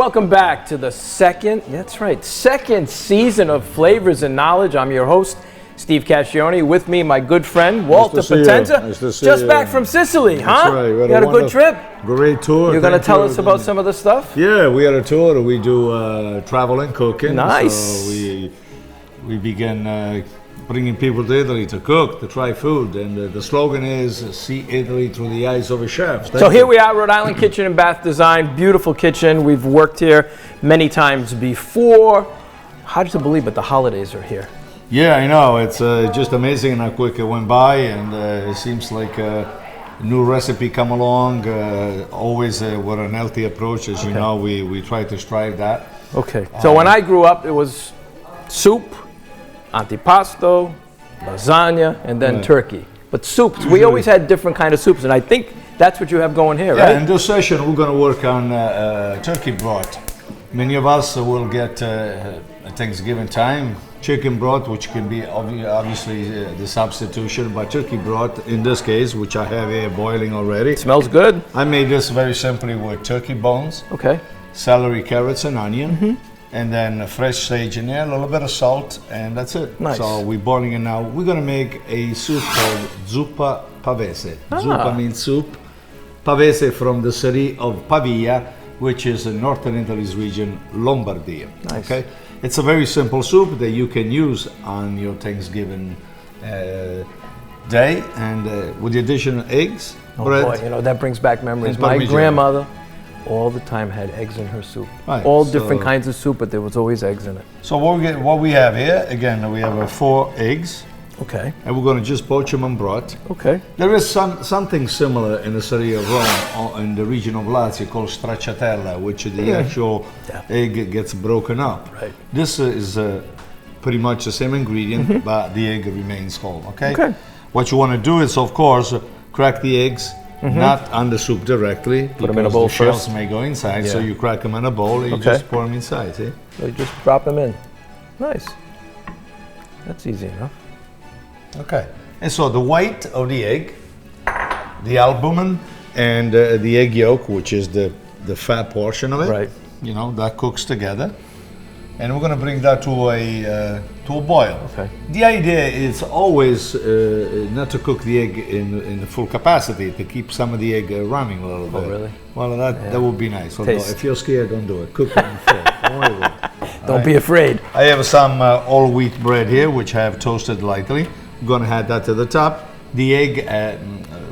welcome back to the second season of Flavors and Knowledge. I'm your host, Steve Cascione. With me, my good friend, Walter Potenza. Nice to see just you. Back from Sicily, That's huh? right. You had a good trip? Great tour. You're going to tell us about some of the stuff? Yeah, we had a tour. We do travel and cooking. Nice. So we began bringing people to Italy to cook, to try food. And the slogan is, see Italy through the eyes of a chef. So here we are, Rhode Island Kitchen and Bath Design. Beautiful kitchen. We've worked here many times before. Hard to believe, but the holidays are here. Yeah, I know. It's just amazing how quick it went by, and it seems like a new recipe come along. Always with an healthy approach, as you know. We try to strive that. Okay. So when I grew up, it was soup, antipasto, lasagna, and then turkey. But soups, we always had different kind of soups, and I think that's what you have going here, right? Yeah, in this session we're going to work on turkey broth. Many of us will get at Thanksgiving time chicken broth, which can be obviously the substitution, but turkey broth in this case, which I have here boiling already. Smells good. I made this very simply with turkey bones, celery, carrots, and onion, and then fresh sage in there, a little bit of salt, and that's it. Nice. So we're boiling it now. We're going to make a soup called zuppa pavese. Zuppa means soup. Pavese from the city of Pavia, which is in northern Italy's region, Lombardia. Nice. Okay, it's a very simple soup that you can use on your Thanksgiving day, and with the addition of eggs, bread. Boy, you know, that brings back memories. My grandmother all the time had eggs in her soup. Right, all different kinds of soup, but there was always eggs in it. So what we have here, again, we have 4 eggs. Okay. And we're going to just poach them in broth. Okay. There is something similar in the city of Rome, in the region of Lazio, called stracciatella, which the actual egg gets broken up. Right. This is pretty much the same ingredient, but the egg remains whole. Okay. What you want to do is, of course, crack the eggs, not on the soup directly. Put them in a bowl the shells first. may go inside, so you crack them in a bowl and you just pour them inside. See? So you just drop them in. Nice. That's easy enough. Okay, and so the white of the egg, the albumin, and the egg yolk, which is the fat portion of it, right? You know, that cooks together, and we're going to bring that to a boil. Okay. The idea is always not to cook the egg in the full capacity, to keep some of the egg running a little bit. Oh, really? Well, that would be nice. Although, if you're scared, don't do it. Cook it in full. Don't worry about it. Don't be afraid. I have some all wheat bread here, which I have toasted lightly. I'm going to add that to the top. The egg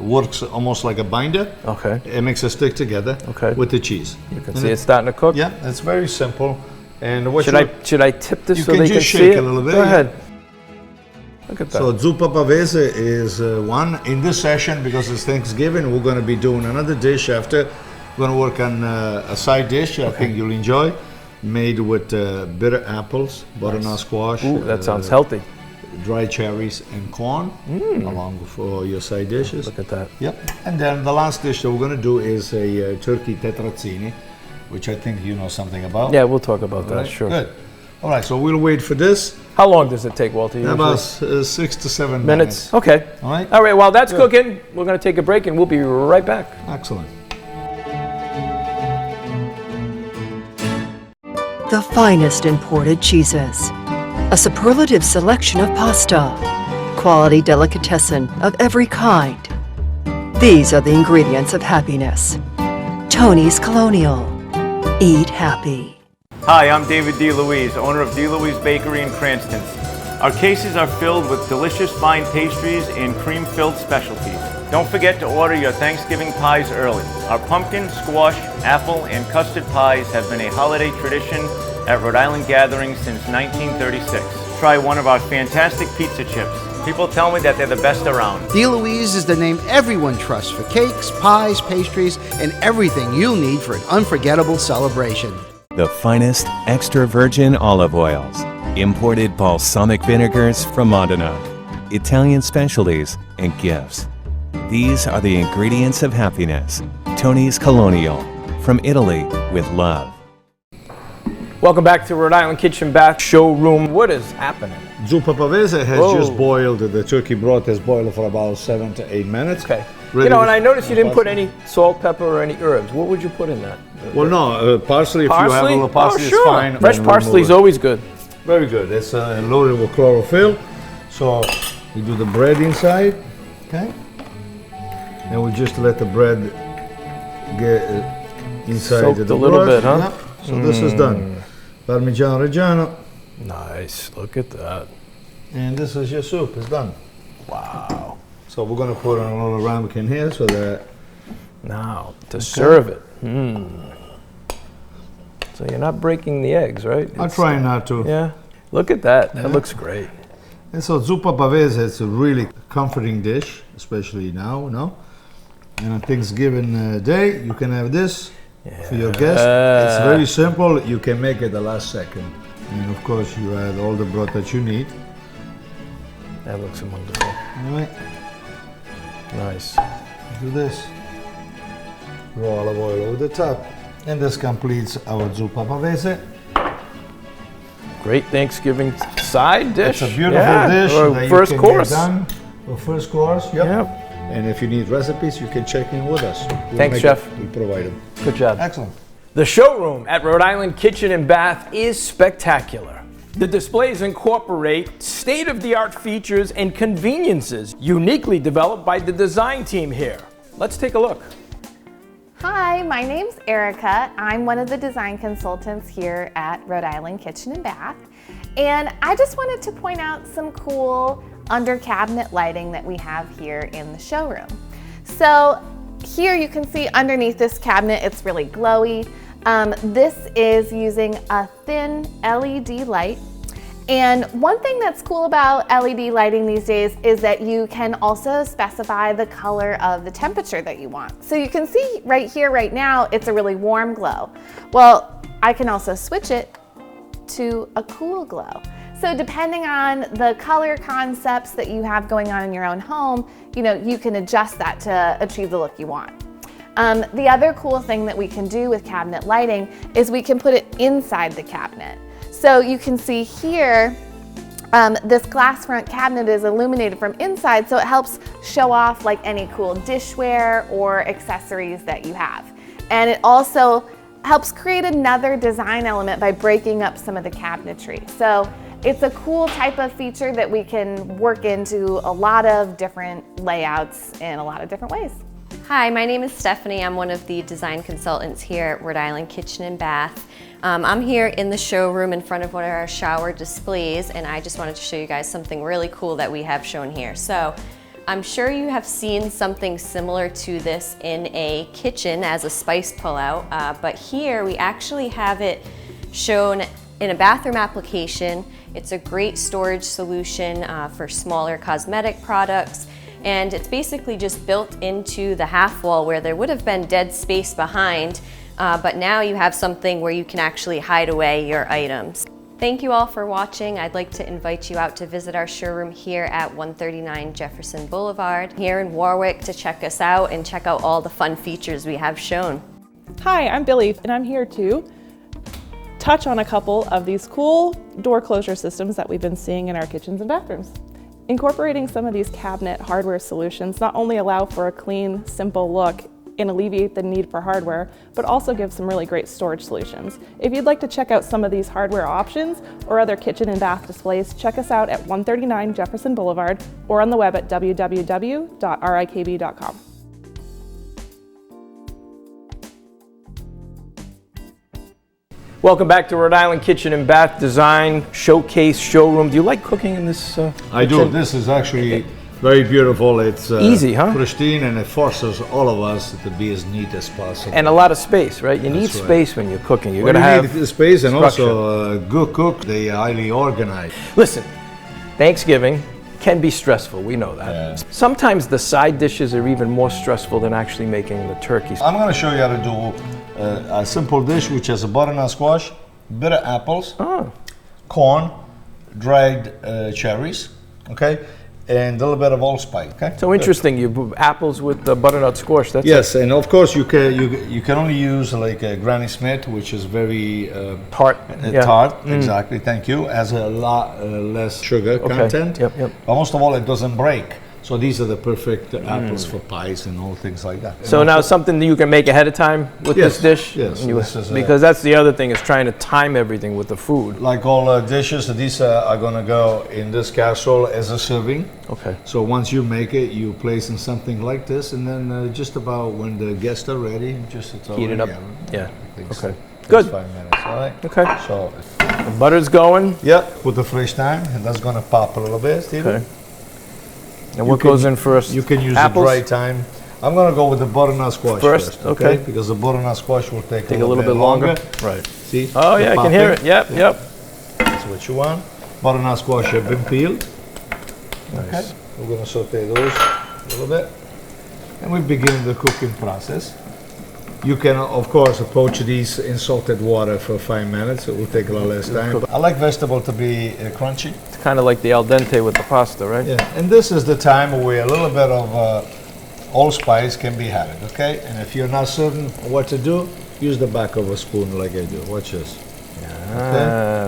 works almost like a binder. Okay. It makes it stick together. Okay. With the cheese. You can see it starting to cook. Yeah, it's very simple. And what should I tip this so they can see it? You can just shake a little bit. Go ahead. Look at that. So zuppa pavese is one. In this session, because it's Thanksgiving, we're going to be doing another dish after. We're going to work on a side dish I think you'll enjoy, made with bitter apples, butternut squash. Ooh, that sounds healthy. Dry cherries and corn along for your side dishes. Look at that. Yep. And then the last dish that we're going to do is a turkey tetrazzini, which I think you know something about. Yeah, we'll talk about that, sure. Good. All right, so we'll wait for this. How long does it take, Walter? About 6 to 7 minutes. Okay. All right. All right, while that's cooking, we're going to take a break and we'll be right back. Excellent. The finest imported cheeses. A superlative selection of pasta. Quality delicatessen of every kind. These are the ingredients of happiness. Tony's Colonial. Eat happy. Hi, I'm David DeLuise, owner of DeLuise Bakery in Cranston. Our cases are filled with delicious fine pastries and cream-filled specialties. Don't forget to order your Thanksgiving pies early. Our pumpkin, squash, apple, and custard pies have been a holiday tradition at Rhode Island gatherings since 1936. Try one of our fantastic pizza chips. People tell me that they're the best around. DeLuise is the name everyone trusts for cakes, pies, pastries, and everything you'll need for an unforgettable celebration. The finest extra virgin olive oils, imported balsamic vinegars from Modena, Italian specialties, and gifts. These are the ingredients of happiness. Tony's Colonial, from Italy with love. Welcome back to Rhode Island Kitchen Bath Showroom. What is happening? Zuppa pavese has just boiled. The turkey broth has boiled for about 7 to 8 minutes. Okay. You know, and I noticed you didn't put any salt, pepper, or any herbs. What would you put in that? Well, no, parsley, if you have a Parsley? little parsley, oh, it's sure. fine. Fresh Then parsley is remove it. always good. Very good. It's loaded with chlorophyll. So we do the bread inside, okay? And we just let the bread get inside Soaked the a little broth. bit, huh? Yeah. So this is done. Parmigiano Reggiano, Nice. Look at that. and this is your soup. It's done. Wow. So we're gonna put on a little ramekin here so that Now, to serve it. So you're not breaking the eggs, right? I'm trying not to. Yeah. Look at that. That looks great. And so zuppa pavese, it's a really comforting dish, especially now, no? And on Thanksgiving Day, you can have this for your guests. It's very simple. You can make it the last second. And of course, you add all the broth that you need. That looks wonderful. All right, Nice. do this. Raw olive oil over the top. And this completes our zuppa pavese. Great Thanksgiving side dish. It's a beautiful dish Or that first you can course. get done. For first course, yep. Yep. And if you need recipes, you can check in with us. We'll Thanks, make Chef. it. We provide them. Good job. Excellent. The showroom at Rhode Island Kitchen and Bath is spectacular. The displays incorporate state-of-the-art features and conveniences uniquely developed by the design team here. Let's take a look. Hi, my name's Erica. I'm one of the design consultants here at Rhode Island Kitchen and Bath. And I just wanted to point out some cool under cabinet lighting that we have here in the showroom. So here you can see underneath this cabinet, it's really glowy. This is using a thin LED light. And one thing that's cool about LED lighting these days is that you can also specify the color of the temperature that you want. So you can see right here, right now, it's a really warm glow. Well, I can also switch it to a cool glow. So depending on the color concepts that you have going on in your own home, you can adjust that to achieve the look you want. The other cool thing that we can do with cabinet lighting is we can put it inside the cabinet. So you can see here, this glass front cabinet is illuminated from inside, so it helps show off like any cool dishware or accessories that you have. And it also helps create another design element by breaking up some of the cabinetry. So it's a cool type of feature that we can work into a lot of different layouts in a lot of different ways. Hi, my name is Stephanie. I'm one of the design consultants here at Rhode Island Kitchen and Bath. I'm here in the showroom in front of one of our shower displays, and I just wanted to show you guys something really cool that we have shown here. So I'm sure you have seen something similar to this in a kitchen as a spice pullout, but here we actually have it shown in a bathroom application. It's a great storage solution for smaller cosmetic products. And it's basically just built into the half wall where there would have been dead space behind, but now you have something where you can actually hide away your items. Thank you all for watching. I'd like to invite you out to visit our showroom here at 139 Jefferson Boulevard here in Warwick to check us out and check out all the fun features we have shown. Hi, I'm Billy, and I'm here to touch on a couple of these cool door closure systems that we've been seeing in our kitchens and bathrooms. Incorporating some of these cabinet hardware solutions not only allow for a clean, simple look and alleviate the need for hardware, but also give some really great storage solutions. If you'd like to check out some of these hardware options or other kitchen and bath displays, check us out at 139 Jefferson Boulevard or on the web at www.rikb.com. Welcome back to Rhode Island Kitchen and Bath Design Showcase Showroom. Do you like cooking in this I do. kitchen? This is actually very beautiful. It's Easy, huh? pristine, and it forces all of us to be as neat as possible. And a lot of space, right? You need That's right. space when you're cooking. You're Well, going to you have need space, and structure. also a good cook. They are highly organized. Listen, Thanksgiving can be stressful. We know that. Yeah. Sometimes the side dishes are even more stressful than actually making the turkey. I'm going to show you how to do a simple dish, which has a butternut squash, bitter apples, corn, dried cherries, okay, and a little bit of allspice. Okay. So interesting. You put apples with the butternut squash. That's Yes, and of course you can only use like a Granny Smith, which is very tart. Yeah. tart. Exactly. Thank you. Has a lot less sugar content. Yep. But most of all, it doesn't break. So these are the perfect apples for pies and all things like that. So now something that you can make ahead of time with Yes, this dish? yes, You- this is, because that's the other thing, is trying to time everything with the food. Like all dishes, these are gonna go in this casserole as a serving. Okay. So once you make it, you place in something like this, and then just about when the guests are ready, just throw Heat it up. in the oven. Yeah. I think Okay. so. Good. 5 minutes, all right? Okay. So, The butter's going. yeah, put the fresh thyme, and that's gonna pop a little bit, Steven. Okay. And what goes in first? You can use Apples? the dry thyme. I'm gonna go with the butternut squash First, first, okay. Because the butternut squash will take Take a little bit longer. Right. See? Oh the yeah, I can hear it. popping? Yep, yep. That's what you want. Butternut squash have been peeled. Okay. We're gonna saute those a little bit. And we begin the cooking process. You can, of course, poach these in salted water for 5 minutes. It will take a lot less time. I like vegetable to be crunchy. It's kind of like the al dente with the pasta, right? Yeah, and this is the time where a little bit of allspice can be added, okay? And if you're not certain what to do, use the back of a spoon like I do. Watch this.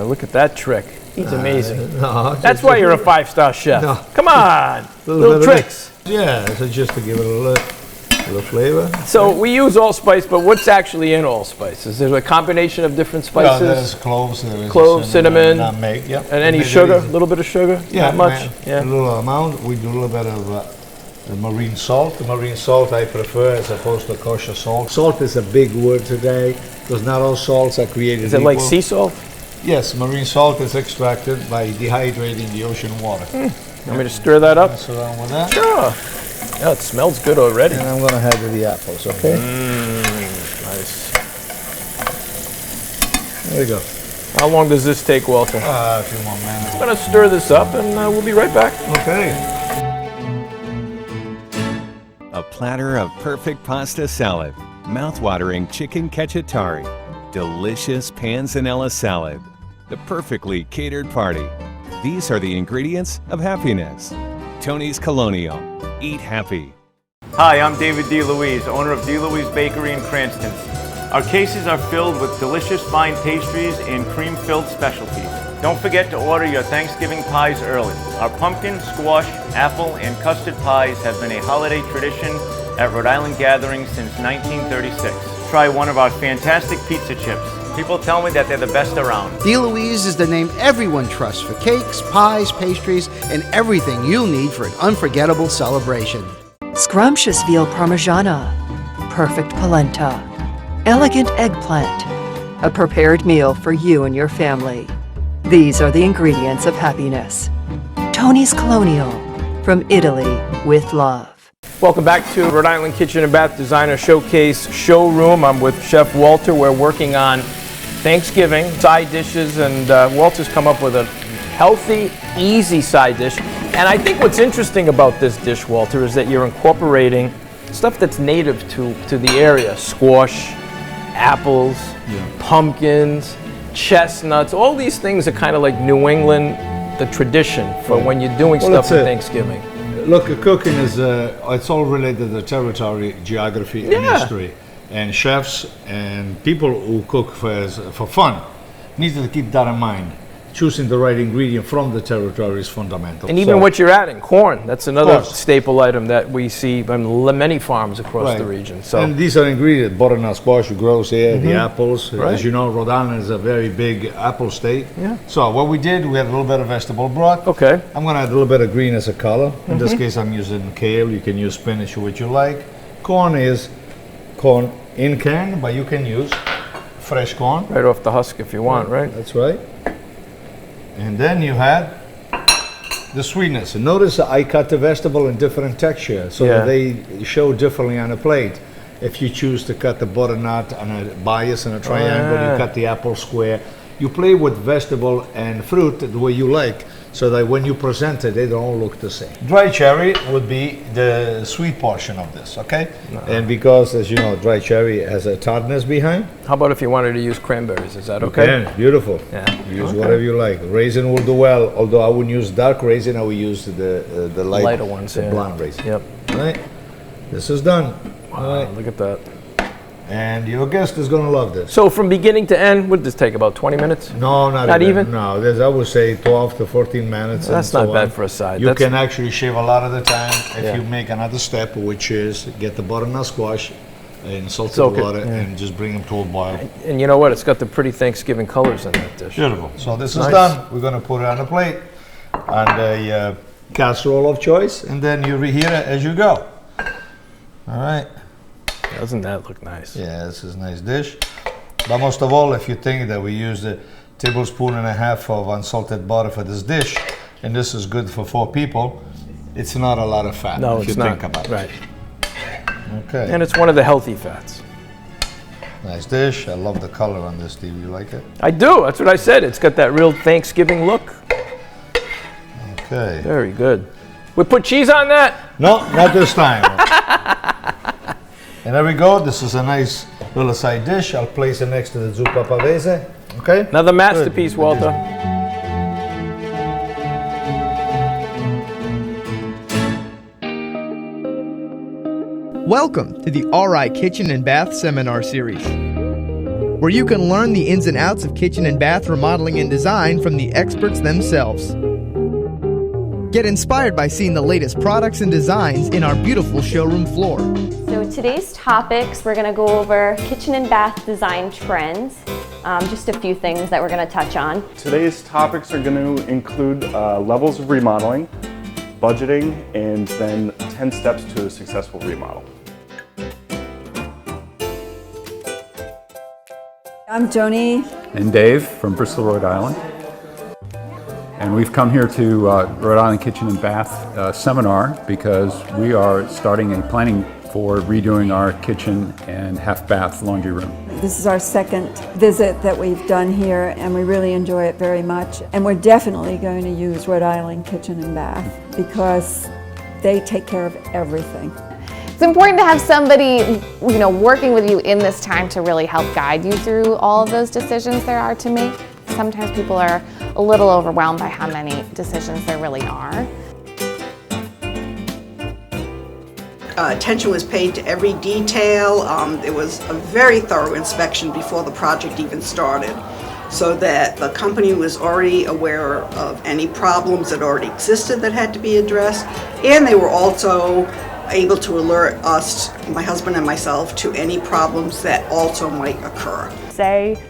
Look at that trick. He's amazing. No, That's why you're a 5-star chef. No. Come on, little bit of tricks. Yeah, so just to give it a little flavor. So we use allspice, but what's actually in allspice? Is there a combination of different Well, there's spices? cloves, there is Cloves, cinnamon, nutmeg, yeah. And any Maybe sugar? A reason. little bit of sugar? Yeah, Not much? A Yeah. little amount. We do a little bit of the marine salt. The marine salt I prefer as opposed to kosher salt. Salt is a big word today because not all salts are created Is it like equal. sea salt? Yes, marine salt is extracted by dehydrating the ocean water. Want me to stir that up? Mess around with that. Sure. Yeah, it smells good already. And I'm gonna add the apples, okay? Nice. There you go. How long does this take, Walter? A few more minutes. I'm gonna stir this up and we'll be right back. Okay. A platter of perfect pasta salad, mouth-watering chicken cacciatore, delicious panzanella salad, the perfectly catered party. These are the ingredients of happiness. Tony's Colonial. Eat happy. Hi, I'm David DeLuise, owner of DeLuise Bakery in Cranston. Our cases are filled with delicious fine pastries and cream-filled specialties. Don't forget to order your Thanksgiving pies early. Our pumpkin, squash, apple, and custard pies have been a holiday tradition at Rhode Island gatherings since 1936. Try one of our fantastic pizza chips. People tell me that they're the best around. DeLuise is the name everyone trusts for cakes, pies, pastries, and everything you'll need for an unforgettable celebration. Scrumptious veal parmigiana, perfect polenta, elegant eggplant, a prepared meal for you and your family. These are the ingredients of happiness. Tony's Colonial, from Italy with love. Welcome back to Rhode Island Kitchen and Bath Designer Showcase Showroom. I'm with Chef Walter. We're working on Thanksgiving side dishes, and Walter's come up with a healthy, easy side dish. And I think what's interesting about this dish, Walter, is that you're incorporating stuff that's native to the area. Squash, apples, pumpkins, chestnuts. All these things are kind of like New England, the tradition for when you're doing Well, stuff that's for it. Thanksgiving. Look, cooking is, it's all related to territory, geography, and Yeah. history. And chefs and people who cook for fun need to keep that in mind. Choosing the right ingredient from the territory is fundamental. And even So- what you're adding, corn, that's another course. staple item that we see on many farms across the Right. region. So And these are ingredients. Butternut squash grows here, the apples. Right. As you know, Rhode Island is a very big apple state. Yeah. So what we did, we had a little bit of vegetable broth. okay, I'm gonna add a little bit of green as a color. In this case, I'm using kale. You can use spinach, what you like. Corn is corn in can, but you can use fresh corn. right off the husk if you want, right? That's right. And then you had the sweetness. And notice I cut the vegetable in different texture so Yeah. that they show differently on a plate. If you choose to cut the butternut on a bias and a triangle, Ah. you cut the apple square. You play with vegetable and fruit the way you like, so that when you present it, they don't look the same. Dry cherry would be the sweet portion of this, okay? And because, as you know, dry cherry has a tartness behind. How about if you wanted to use cranberries? Is that okay? Okay, beautiful. Yeah. Use Okay. whatever you like. Raisin will do well, although I wouldn't use dark raisin. I would use the Lighter ones, the yeah. blonde raisin. Yep. All right, this is done. All Wow, right, look at that. And your guest is gonna love this. So from beginning to end, would this take about 20 minutes? No, Not even? No, there's, I would say 12 to 14 minutes. Well, that's and so not bad on. for a side. You That's- can actually shave a lot of the time if Yeah. you make another step, which is get the butternut squash in salted Soak it, water yeah. and just bring them to a boil. And you know what? It's got the pretty Thanksgiving colors in that dish. Beautiful. So this is Nice. done. We're gonna put it on a plate on the casserole of choice, and then you reheat it as you go. All right. Doesn't that look nice? Yeah, this is a nice dish. But most of all, if you think that we used a tablespoon and a half of unsalted butter for this dish, and this is good for 4 people, it's not a lot of fat No, if it's you not. think about it. Right. Okay. And it's one of the healthy fats. Nice dish. I love the color on this, Steve. You like it? I do. That's what I said. It's got that real Thanksgiving look. Okay. Very good. We put cheese on that? No, not this time. And there we go. This is a nice little side dish. I'll place it next to the zuppa pavese. Okay? Another masterpiece, Walter. Welcome to the Alright Kitchen and Bath Seminar Series, where you can learn the ins and outs of kitchen and bath remodeling and design from the experts themselves. Get inspired by seeing the latest products and designs in our beautiful showroom floor. So today's topics, we're going to go over kitchen and bath design trends. Just a few things that we're going to touch on. Today's topics are going to include levels of remodeling, budgeting, and then 10 steps to a successful remodel. I'm Joni. And Dave from Bristol, Rhode Island. And we've come here to Rhode Island Kitchen and Bath seminar because we are starting a planning for redoing our kitchen and half bath laundry room. This is our second visit that we've done here, and we really enjoy it very much. And we're definitely going to use Rhode Island Kitchen and Bath because they take care of everything. It's important to have somebody, working with you in this time to really help guide you through all of those decisions there are to make. Sometimes people are a little overwhelmed by how many decisions there really are. Attention was paid to every detail. There was a very thorough inspection before the project even started, so that the company was already aware of any problems that already existed that had to be addressed, and they were also able to alert us, my husband and myself, to any problems that also might occur. Say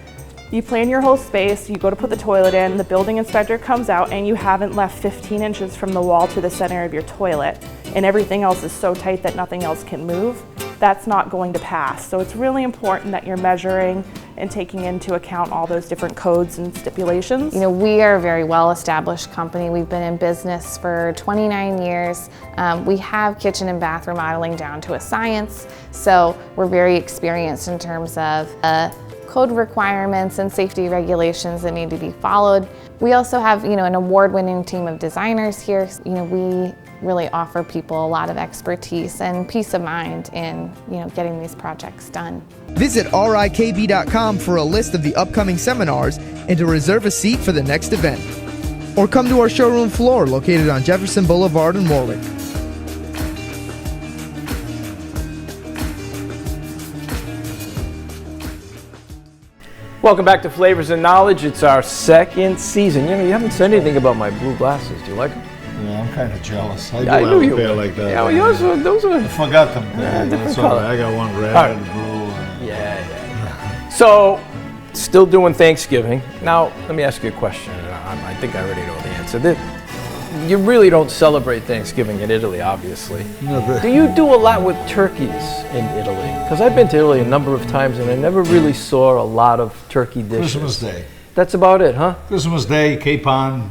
you plan your whole space, you go to put the toilet in, the building inspector comes out and you haven't left 15 inches from the wall to the center of your toilet, and everything else is so tight that nothing else can move. That's not going to pass. So it's really important that you're measuring and taking into account all those different codes and stipulations. We are a very well-established company. We've been in business for 29 years. We have kitchen and bath remodeling down to a science, so we're very experienced in terms of code requirements and safety regulations that need to be followed. We also have, an award-winning team of designers here. We really offer people a lot of expertise and peace of mind in, getting these projects done. Visit RIKB.com for a list of the upcoming seminars and to reserve a seat for the next event. Or come to our showroom floor located on Jefferson Boulevard in Warwick. Welcome back to Flavors and Knowledge. It's our second season. You haven't said anything about my blue glasses. Do you like them? Yeah, I'm kind of jealous. I Yeah, do I have knew a you pair would. like that. Yeah, well, yours are, those are... I forgot them. different That's all color. right. I got one red, All right. blue. Yeah. So, still doing Thanksgiving. Now, let me ask you a question. I think I already know the answer. You really don't celebrate Thanksgiving in Italy, obviously. Never. Do you do a lot with turkeys in Italy? Because I've been to Italy a number of times and I never really saw a lot of turkey dishes. Christmas Day. That's about it, huh? Christmas Day, capon,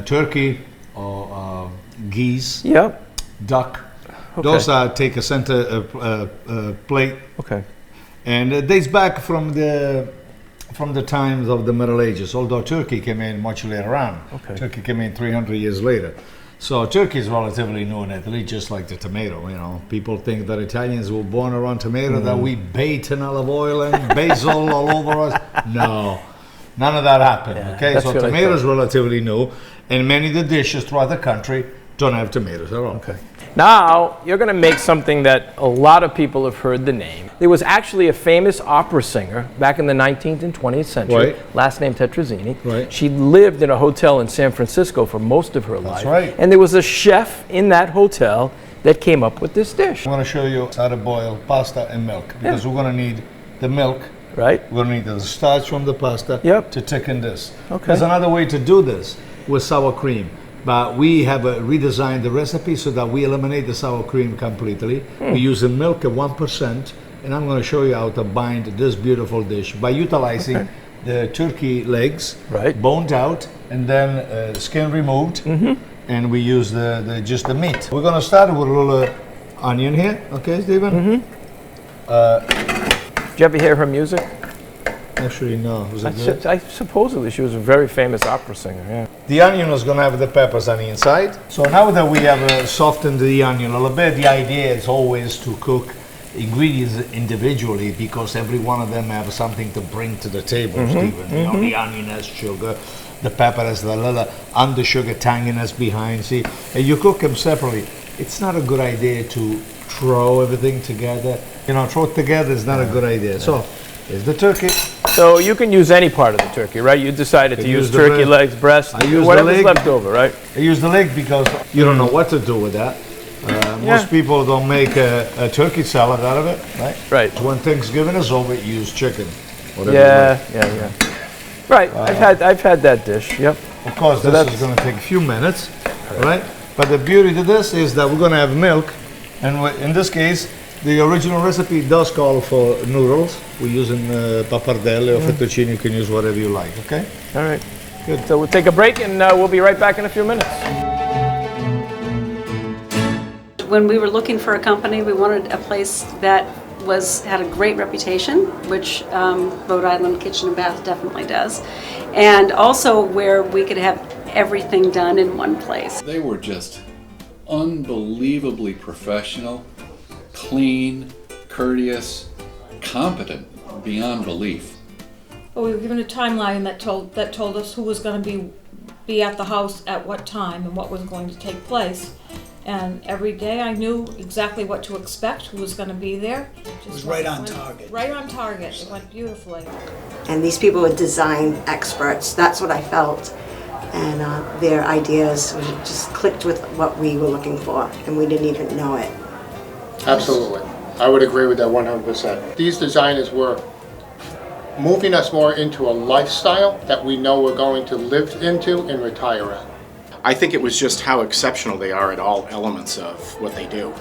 turkey, or geese. Yep. Duck. Okay. Those take a center plate. Okay. And it dates back from the times of the Middle Ages, although turkey came in much later on. Okay. Turkey came in 300 years later. So turkey is relatively new in Italy, just like the tomato. People think that Italians were born around tomato, that we bait in olive oil and basil all over us. No, none of that happened. Yeah, Okay, that's so what I tomato is thought. relatively new, and many of the dishes throughout the country don't have tomatoes at all. Okay. Now, you're going to make something that a lot of people have heard the name. There was actually a famous opera singer back in the 19th and 20th century, Right. last name Tetrazzini. Right. She lived in a hotel in San Francisco for most of her life. right. And there was a chef in that hotel that came up with this dish. I'm going to show you how to boil pasta and milk, because we're going to need the milk. Right. We're going to need the starch from the pasta to thicken this. Okay. There's another way to do this with sour cream, but we have redesigned the recipe so that we eliminate the sour cream completely. We use the milk at 1%, and I'm going to show you how to bind this beautiful dish by utilizing the turkey legs, boned out, and then skin removed, and we use just the meat. We're going to start with a little onion here, okay, Stephen? Did you ever hear her music? Actually, no. Was it good? Supposedly she was a very famous opera singer, yeah. The onion is going to have the peppers on the inside. So now that we have softened the onion a little bit, the idea is always to cook ingredients individually, because every one of them have something to bring to the table, Stephen. You know, the onion has sugar, the pepper has the little under sugar tanginess behind. See, and you cook them separately. It's not a good idea to throw everything together. You know, throw it together is not a good idea. So, here's the turkey. So you can use any part of the turkey, right? You decided to use turkey legs, breast, whatever's left over, right? I use the leg because you don't know what to do with that. Most people don't make a turkey salad out of it, right? Right. When Thanksgiving is over, you use chicken. whatever Yeah. Right, I've had that dish, yep. Of course, So this is going to take a few minutes, right? But the beauty to this is that we're going to have milk, and in this case, the original recipe does call for noodles. We're using pappardelle or fettuccine. You can use whatever you like, okay? All right, good. So we'll take a break, and we'll be right back in a few minutes. When we were looking for a company, we wanted a place that had a great reputation, which Rhode Island Kitchen and Bath definitely does, and also where we could have everything done in one place. They were just unbelievably professional, clean, courteous, competent beyond belief. Well, we were given a timeline that told us who was going to be at the house at what time and what was going to take place. And every day I knew exactly what to expect, who was going to be there. It was right on target. Right on target. It went beautifully. And these people were design experts. That's what I felt. And their ideas just clicked with what we were looking for, and we didn't even know it. Absolutely. I would agree with that 100%. These designers were moving us more into a lifestyle that we know we're going to live into and retire at. I think it was just how exceptional they are at all elements of what they do.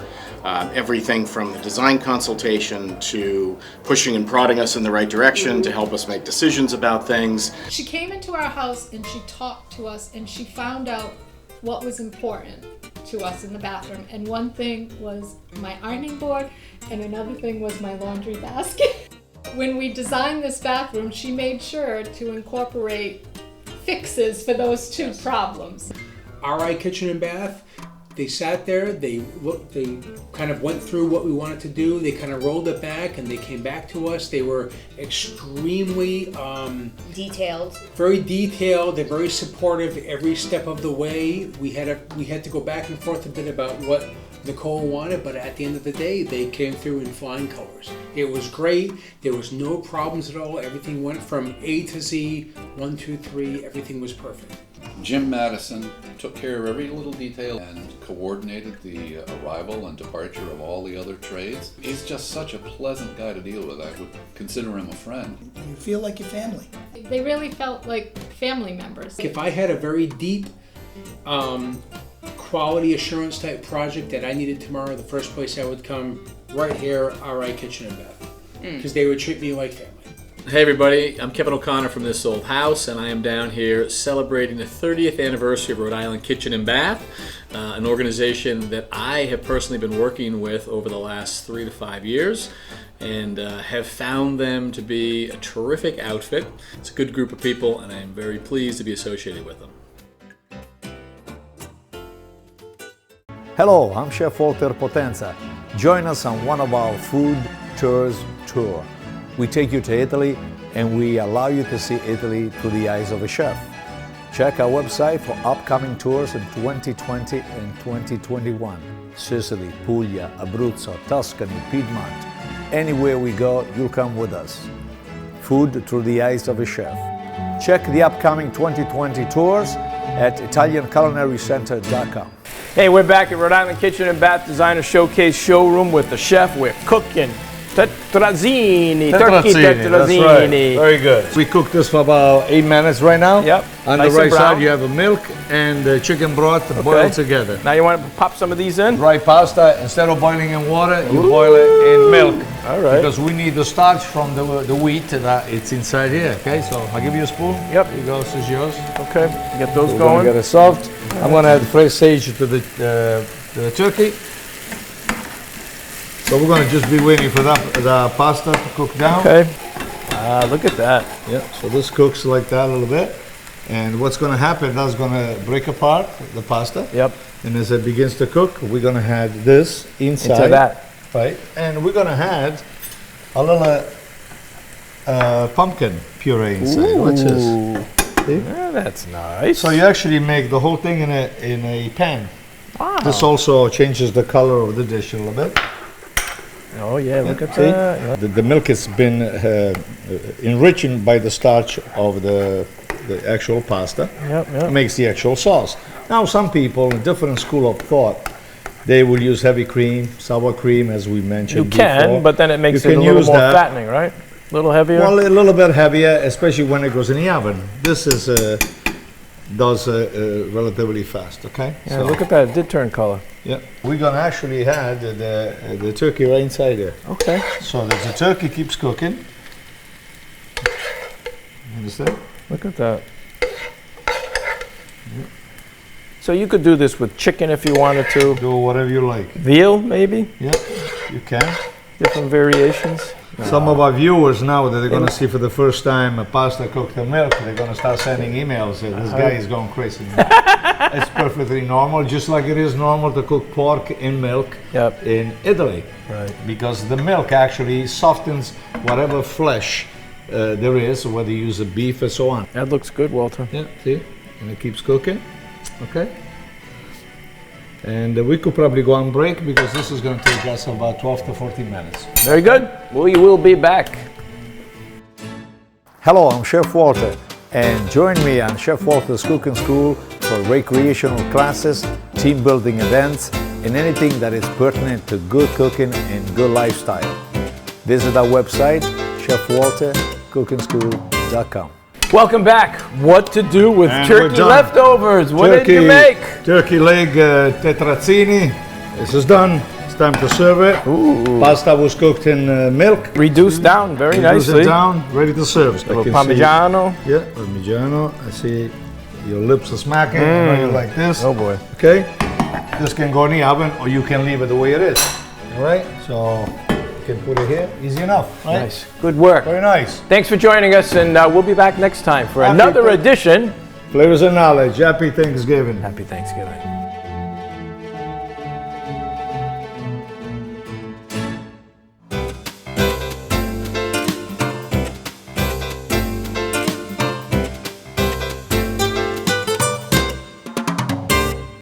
Everything from the design consultation to pushing and prodding us in the right direction to help us make decisions about things. She came into our house and she talked to us and she found out what was important to us in the bathroom. And one thing was my ironing board and another thing was my laundry basket. When we designed this bathroom, she made sure to incorporate fixes for those two problems. RI Kitchen and Bath, they sat there, they kind of went through what we wanted to do, they kind of rolled it back and they came back to us. They were extremely detailed. Very detailed, they're very supportive every step of the way. We had to go back and forth a bit about what Nicole wanted, but at the end of the day, they came through in flying colors. It was great, there was no problems at all, everything went from A to Z, 1, 2, 3, everything was perfect. Jim Madison took care of every little detail and coordinated the arrival and departure of all the other trades. He's just such a pleasant guy to deal with. I would consider him a friend. You feel like your family. They really felt like family members. If I had a very deep quality assurance type project that I needed tomorrow, the first place I would come right here, RI Kitchen and Bath, because they would treat me like family. Hey everybody, I'm Kevin O'Connor from This Old House, and I am down here celebrating the 30th anniversary of Rhode Island Kitchen and Bath, an organization that I have personally been working with over the last 3 to 5 years, and have found them to be a terrific outfit. It's a good group of people, and I am very pleased to be associated with them. Hello, I'm Chef Walter Potenza. Join us on one of our food tours tour. We take you to Italy and we allow you to see Italy through the eyes of a chef. Check our website for upcoming tours in 2020 and 2021. Sicily, Puglia, Abruzzo, Tuscany, Piedmont. Anywhere we go, you'll come with us. Food through the eyes of a chef. Check the upcoming 2020 tours at ItalianCulinaryCenter.com. Hey, we're back at Rhode Island Kitchen and Bath Designer Showcase Showroom with the chef. We're cooking tetrazzini, turkey That's right. tetrazzini. Very good. We cooked this for about 8 minutes right now. Yep. On Nice the right and brown. side, you have a milk and chicken broth boiled together. Now you want to pop some of these in? Dry pasta, instead of boiling in water, you boil it in milk. All right. Because we need the starch from the wheat that it's inside here. Okay, so I'll give you a spoon. Yep. Here you go, this is yours. Okay, get those We're going. gonna get it soft. I'm gonna add fresh sage to the turkey. So we're gonna just be waiting for the pasta to cook down. Okay. Look at that. Yeah, so this cooks like that a little bit. And what's gonna happen, that's gonna break apart the pasta. Yep. And as it begins to cook, we're gonna add this inside. Into that. Right. And we're gonna add a little pumpkin puree inside. Watch this. See? Yeah, that's nice. So you actually make the whole thing in a pan. Wow. This also changes the color of the dish a little bit. Oh yeah, look at See? that. Yeah. The milk has been enriched by the starch of the actual pasta. Yep, yep. Makes the actual sauce. Now some people, in different school of thought, they will use heavy cream, sour cream, as we mentioned You can, before. but then it makes You it a can little use more that. fattening, right? A little heavier. Well, a little bit heavier, especially when it goes in the oven. This is does relatively fast. Okay. Yeah, look at that. It did turn color. Yeah, we're gonna actually add the turkey right inside there. Okay. So that the turkey keeps cooking. Understand? Look at that. So you could do this with chicken if you wanted to. Do whatever you like. Veal, maybe? Yeah, you can. Different variations. Some of our viewers now that they're going to see for the first time a pasta cooked in milk, they're going to start sending emails. This guy is going crazy. It's perfectly normal, just like it is normal to cook pork in milk in Italy. Right. Because the milk actually softens whatever flesh there is, whether you use a beef or so on. That looks good, Walter. Yeah, see? And it keeps cooking. Okay. And we could probably go on break because this is going to take us about 12 to 14 minutes. Very good. We will be back. Hello, I'm Chef Walter, and join me on Chef Walter's Cooking School for recreational classes, team building events, and anything that is pertinent to good cooking and good lifestyle. Visit our website, chefwaltercookingschool.com. Welcome back. What to do with And turkey we're done. leftovers? What did you make? Turkey leg tetrazzini. This is done. It's time to serve it. Pasta was cooked in milk. Reduced down very Reduce nicely. it down, ready to serve. A little Parmigiano. Yeah, Parmigiano. I see your lips are smacking. I know you like this. Oh boy. Okay. This can go in the oven or you can leave it the way it is. All right. So you can put it here. Easy enough. Right? Nice. Good work. Very nice. Thanks for joining us, and we'll be back next time for Happy another Thank- edition. Flavors and knowledge. Happy Thanksgiving. Happy Thanksgiving.